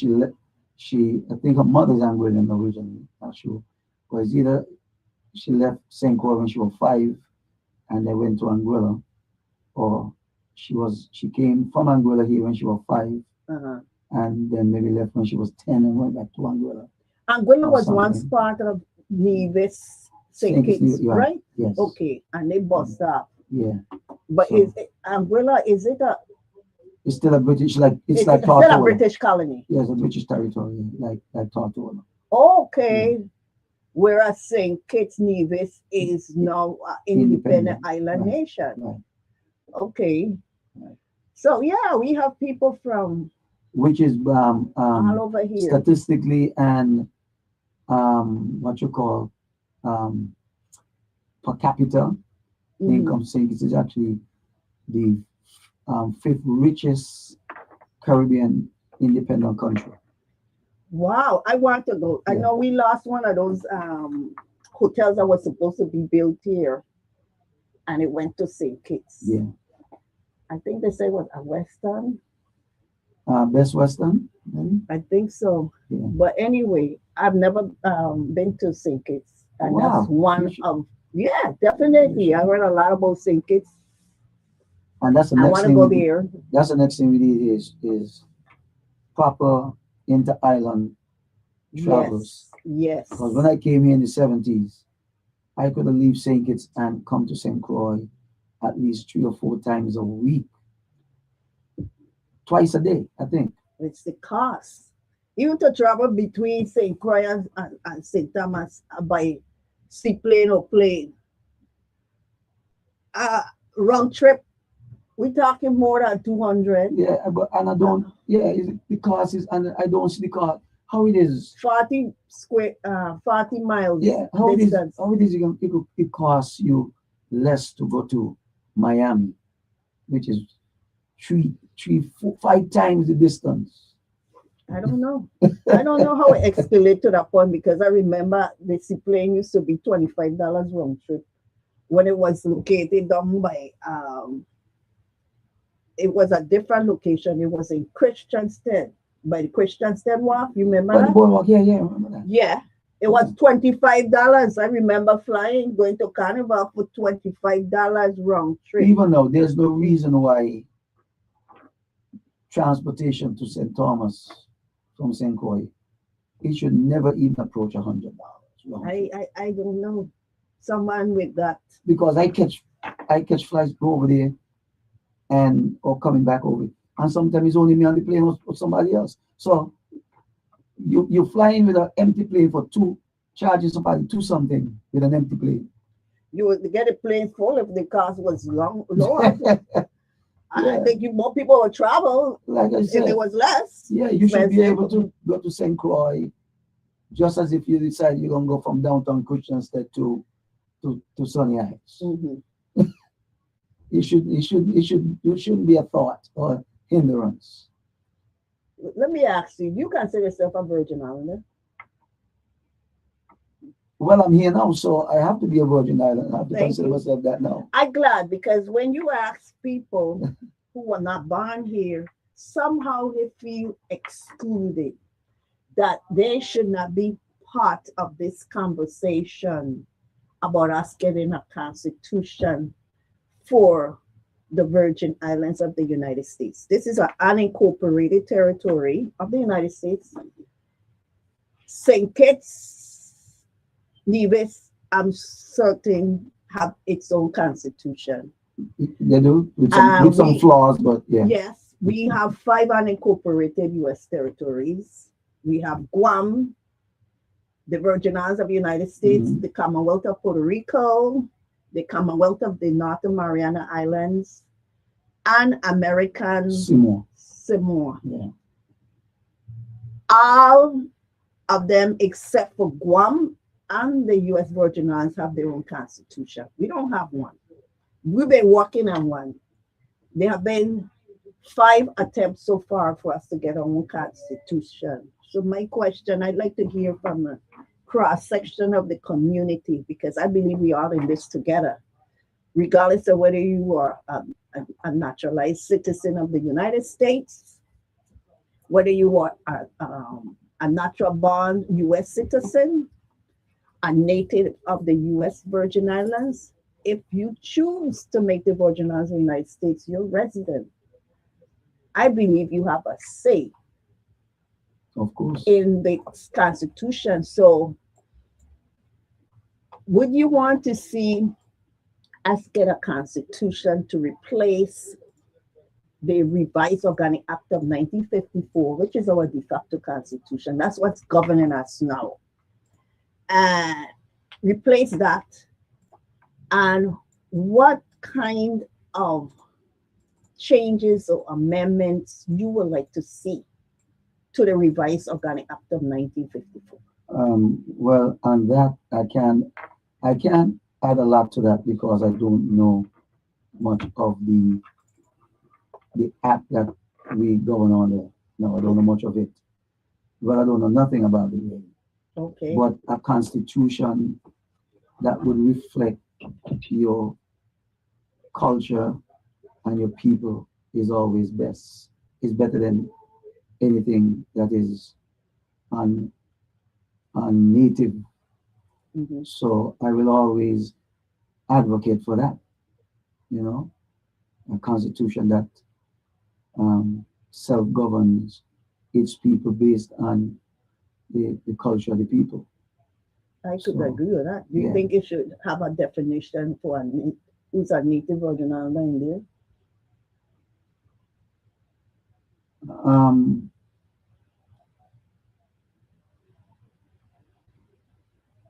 she I think her mother's Anguillan originally, not sure, but it's either she left St. Croix when she was 5 and they went to Anguilla, or she came from Anguilla here when she was 5 Uh-huh. and then maybe left when she was 10 and went back to Anguilla Anguilla or was once something. part of Nevis St. Think it's Kitts, yeah, right? yes, Okay, and they bust up. yeah. But is So it, Anguilla? Is it a? it's still a British, like it's It's like still a Tortola. British colony. Yeah, it's a British territory, like Tortola. Yeah, Okay, whereas St. Kitts Nevis is now an independent independent. island Right, nation. right, Okay, right. so yeah, we have people from Which is all over here. statistically and what you call um, per capita Hmm. income savings is actually the fifth richest Caribbean independent country. Wow, I want to go. I Yeah, know we lost one of those hotels that was supposed to be built here, and it went to St. Kitts. yeah. I think they say it was a Western. Best Western, maybe? I think so. Yeah. But anyway, I've never been to St. Kitts, and that's Wow. You one should, of yeah, you definitely. I should. heard a lot about St. Kitts. And that's the I next want to thing go we did. there. That's the next thing we did is proper inter island travels. Yes, yes. Because when I came here in the 70s, I could have leave St. Kitts and come to St. Croix at least 3 or 4 times a week, twice a day, I think. It's the cost. Even to travel between St. Croix and St. Thomas by seaplane or plane, uh, round trip, we're talking more than 200. Yeah, but and I Uh, don't. Yeah, the cost is, and I don't see the cost. How it is? 40 square 40 miles Yeah, how it is? distance. How it is? It costs you less to go to Miami, which is 5 times the distance. I don't know. I don't know how it escalated to that point because I remember the seaplane used to be $25 round trip when it was located down by it was a different location. It was in Christiansted by the Christiansted Wharf. You remember But the that? boardwalk, yeah, yeah, I remember that. Yeah. It Yeah. was $25. I remember flying, going to Carnival for $25 round trip. Even though there's no reason why transportation to St. Thomas from St. Croix, it should never even approach $100 round trip. I don't know. Someone with that. Because I catch flights go over there and or coming back over. And sometimes it's only me on the plane or somebody else. So you're flying with an empty plane for two, charging somebody two something with an empty plane. You would get a plane full if the cost was lower. I Yeah, think more people would travel like I if it said, was less yeah, you should be expensive. able to go to St. Croix just as if you decide you're gonna go from downtown Crucian to Sunny Heights. Mhm. It shouldn't be a thought or hindrance. Let me ask you, you consider yourself a Virgin Islander? Well, I'm here now, so I have to be a Virgin Island. I have to Thank consider you. myself that now. I'm glad because when you ask people who were not born here, somehow they feel excluded, that they should not be part of this conversation about us getting a constitution for the Virgin Islands of the United States. This is an unincorporated territory of the United States. St. Kitts, Nevis, I'm certain, have its own constitution. They do with some We, flaws, but yeah. yes, we have 5 unincorporated U.S. territories. We have Guam, the Virgin Islands of the United States, Mhm. the Commonwealth of Puerto Rico, the Commonwealth of the Northern Mariana Islands, and American Seymour. Samoa. Yeah. All of them, except for Guam and the U.S. Virgin Islands, have their own constitution. We don't have one. We've been working on one. There have been 5 attempts so far for us to get our own constitution. So my question, I'd like to hear from a cross section of the community because I believe we are in this together, regardless of whether you are a naturalized citizen of the United States, whether you are a natural born U.S. citizen, a native of the U.S. Virgin Islands. If you choose to make the Virgin Islands of the United States your resident, I believe you have a say Of course. in the Constitution. So, would you want to see us get a Constitution to replace the Revised Organic Act of 1954, which is our de facto Constitution? That's what's governing us now. And replace that. And what kind of changes or amendments you would like to see to the Revised Organic Act of 1954? Well, on that, I can't add a lot to that because I don't know much of the act that we govern under. No, I don't know much of it. But I don't know nothing about it really. Okay. But a constitution that would reflect your culture and your people is always best. Is better than anything that is on native. Mhm. So I will always advocate for that. You know, a constitution that self-governs its people based on the culture of the people. I could So agree with that. Do you yeah, think it should have a definition for who's a native Virgin Islander in there? um,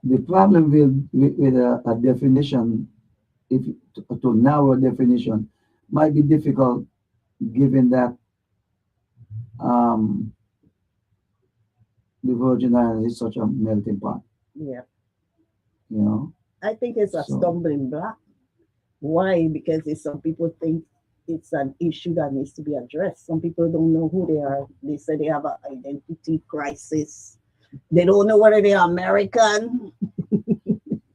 the problem with a definition, if to narrow a definition, might be difficult given that um, the Virgin Islands is such a melting pot. Yeah. You know, I think it's a so stumbling block. Why? Because some people think it's an issue that needs to be addressed. Some people don't know who they are. They say they have an identity crisis. They don't know whether they are American.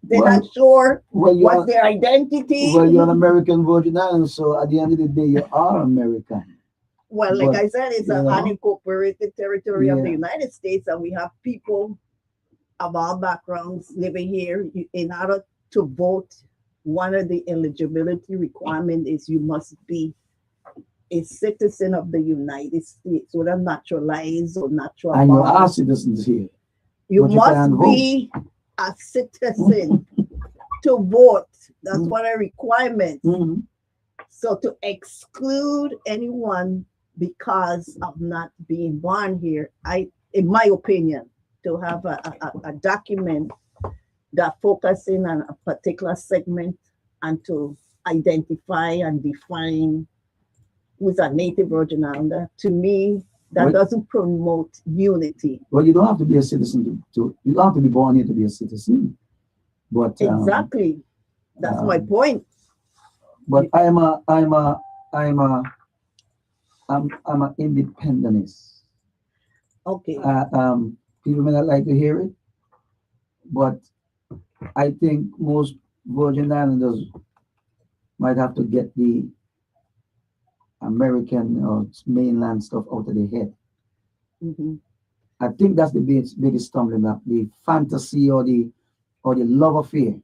They're not well, sure well, what's you're their identity. well, you're an American Virgin Islands, so at the end of the day, you are American. Well, like But I said, it's you an know, unincorporated territory of the yeah, United States, and we have people of all backgrounds living here. In order to vote, one of the eligibility requirement is you must be a citizen of the United States, whether naturalized or natural and you are born. citizens here, You but you must can't vote. be a citizen to vote. That's Mhm. one of the requirements. Mhm. So to exclude anyone because of not being born here, in my opinion, to have a document that focusing on a particular segment and to identify and define who's a native Virgin Islander, to me, that Well, doesn't promote unity. well, you don't have to be a citizen you don't have to be born here to be a citizen. But Exactly. That's my um, point. but I'm a I'm an independentist. Okay. People may not like to hear it, but I think most Virgin Islanders might have to get the American or mainland stuff out of their head. Mhm. I think that's the biggest stumbling block, the fantasy or the love affair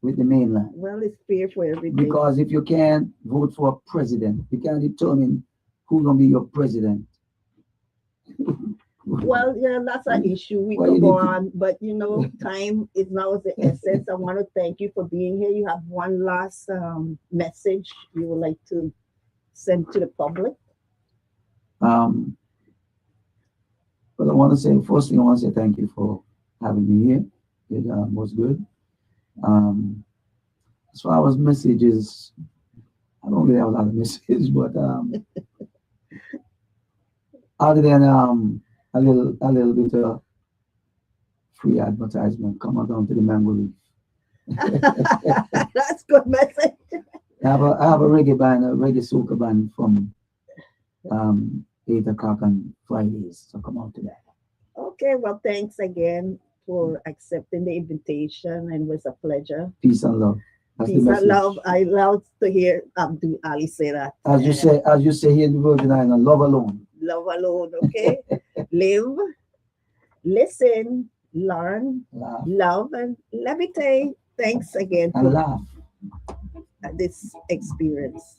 with the mainland. Well, it's fair for everything. Because if you can't vote for a president, you can't determine who's gonna be your president. Well, yeah, that's an issue. We Well, you could go need to. on, but time is now the essence. I want to thank you for being here. You have one last message you would like to send to the public. Um, but I want to say first thing I want to say thank you for having me here. It was good. Um, as far as messages, I don't really have a lot of messages, but other than a little bit of free advertisement, come on down to the mango leaf. That's good message. I have a reggae band, a reggae soca band from 8 o'clock on Fridays. So come out to that. Okay, well, thanks again for accepting the invitation, and it was a pleasure. Peace and love. That's the Peace and message. love. I love to hear Abdul Ali say that. As you say here in the Virgin Islands, love alone. Love alone, okay? Live, listen, learn, Laugh love, and levitate. Thanks again and for laugh. this experience.